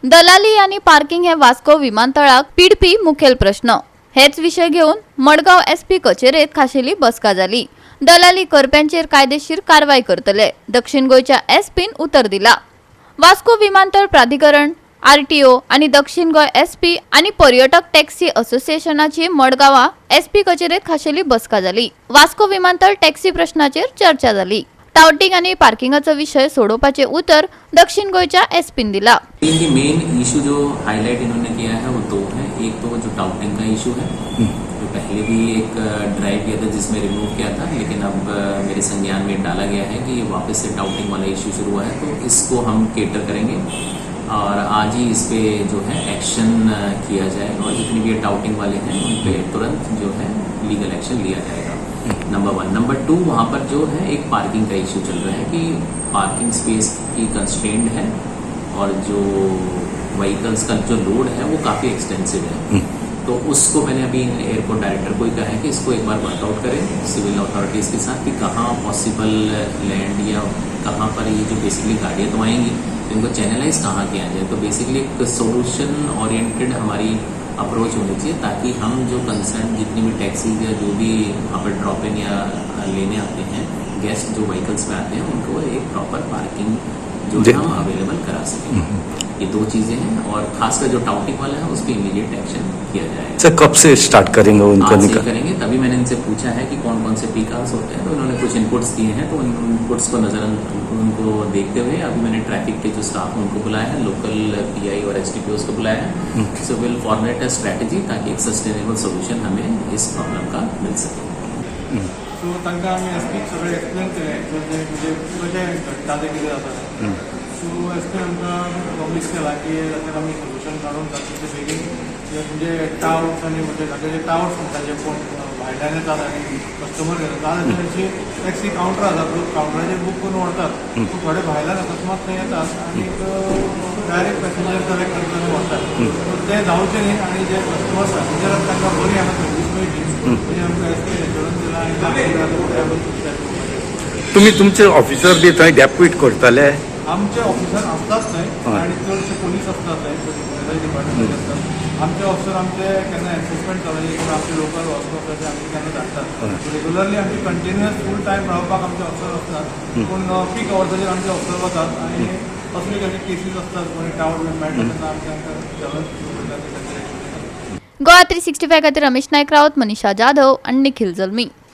दलाली आणि पार्किंग हे वास्को विमानतळाक पिडपी मुखेल प्रश्न। हेच विषय घेऊन मडगाव एसपी कचेरेत खाशेली बसका जाली। दलाली करप्यांचेर कायदेशीर कारवाई करतले, दक्षिण गोयच्या एसपीन उतर दिला। वास्को विमानतळ प्राधिकरण, आरटीओ आणि दक्षिण गोय एसपी आणि पर्यटक टॅक्सी असोसिएशनाची मडगावा एसपी कचेरेत खाशेली बसका जाली। वास्को विमानतळ टॅक्सी प्रश्नाचेर चर्चा जाली। टाउटिंग आणि पार्किंगाचा विषय सोडवपाचे उत्तर दक्षिण गोयच्या एसपीन दिला। ये मेन इशू जो हाईलाइट इन्होंने किया है वो दो है। एक तो जो टाउटिंग का इशू है, जो पहले भी एक ड्राइव किया था जिसमें रिमूव किया था, लेकिन अब मेरे संज्ञान में डाला गया है कि वापस से टाउटिंग वाला इशू शुरू हुआ है, तो इसको हम केटर करेंगे और आज ही इस पे जो है एक्शन किया जाएगा और जितने भी टाउटिंग वाले हैं उन पे तुरंत जो है लीगल एक्शन लिया जाएगा। नंबर 1। नंबर 2, वहाँ पर जो है एक पार्किंग का इशू चल रहा है कि पार्किंग स्पेस की कंस्ट्रेंट है और जो व्हीकल्स का जो लोड है वो काफ़ी एक्सटेंसिव है। तो उसको मैंने अभी एयरपोर्ट डायरेक्टर को ही कहा है कि इसको एक बार वर्कआउट करें सिविल अथॉरिटीज़ के साथ कि कहाँ पॉसिबल लैंड या कहाँ पर ये जो बेसिकली गाड़ियाँ तो आएंगी तो इनको चैनलाइज कहाँ किया जाए। तो बेसिकली एक सोल्यूशन ओरिएंटेड हमारी अप्रोच होनी चाहिए ताकि हम जो कंसर्न जितनी भी टैक्सीज या जो भी वहाँ पर ड्रॉप इन या लेने आते हैं गेस्ट जो व्हीकल्स पे आते हैं उनको एक प्रॉपर पार्किंग जो है हम अवेलेबल करा सकें। ये दो चीजें हैं और खासकर जो टाउटिंग वाला है उस पर इमीडिएट एक्शन किया जाएगा। सर कब से स्टार्ट करेंगे उनको? आज से करेंगे। तभी मैंने इनसे पूछा है कि कौन कौन से पीक आवर्स होते हैं, तो इन्होंने कुछ इनपुट्स दिए हैं, तो उन इनपुट्स को उनको देखते हुए अभी मैंने ट्रैफिक के जो स्टाफ उनको बुलाया है, लोकल पीआई और एसटीपीओ को बुलाया है। So will formulate a strategy ताकि एक सस्टेनेबल सोल्यूशन हमें इस प्रॉब्लम का मिल सके। सो तांकां आमी एसपीक सगळें एक्सप्लेन केलें म्हणजे कशें घडटा तें कितें जाता। सो एसपी आमकां प्रॉमिस केला की ताचेर आमी सोल्युशन काडून ताचे बेगीन म्हणजे टावर्स आनी म्हणजे ताचे जे टावर्स म्हणटा जे कोण भायल्यान येतात आनी कस्टमर घेतात तांची टॅक्सी कावंटर आसा पळय कावंटराचेर बूक करून व्हरतात, पूण थोडे भायल्यान अकस्मात थंय येतात आनी डायरेक्ट पॅसेंजर कलेक्ट करून व्हरतात। तें जावचें न्ही आनी जे कस्टमर्स आसा तेजेर तांकां बरी हांगा सर्वीस मेळची म्हणजे आमकां एसपी एश्योरन्स दिला आनी तुम्ही तुमचे ऑफिसर बी थंय डेप्यूट करतले? आमचे ऑफिसर असतात थंय आणि चडशे पोलीस असतात थंय डिपार्टमेंट असतात। आमचे ऑफिसर आमचे केन्ना एनफोर्समेंट करपाचे किंवा आमचे लोकल ऑफिसर आमी केन्ना धाडटात। रेग्युलरली आमची कंटिन्युअस फूल टायम रावपाक आमचे ऑफिसर असतात, पूण पीक अवर्साचेर आमचे ऑफिसर वतात आनी असले कसले केसीस असतात कोणी टावर मेळटा तेन्ना आमी तांकां चलत गोवा 365 खातीर रमेश नायक रावत, मनीषा जाधव आणि निखिल जल्मी।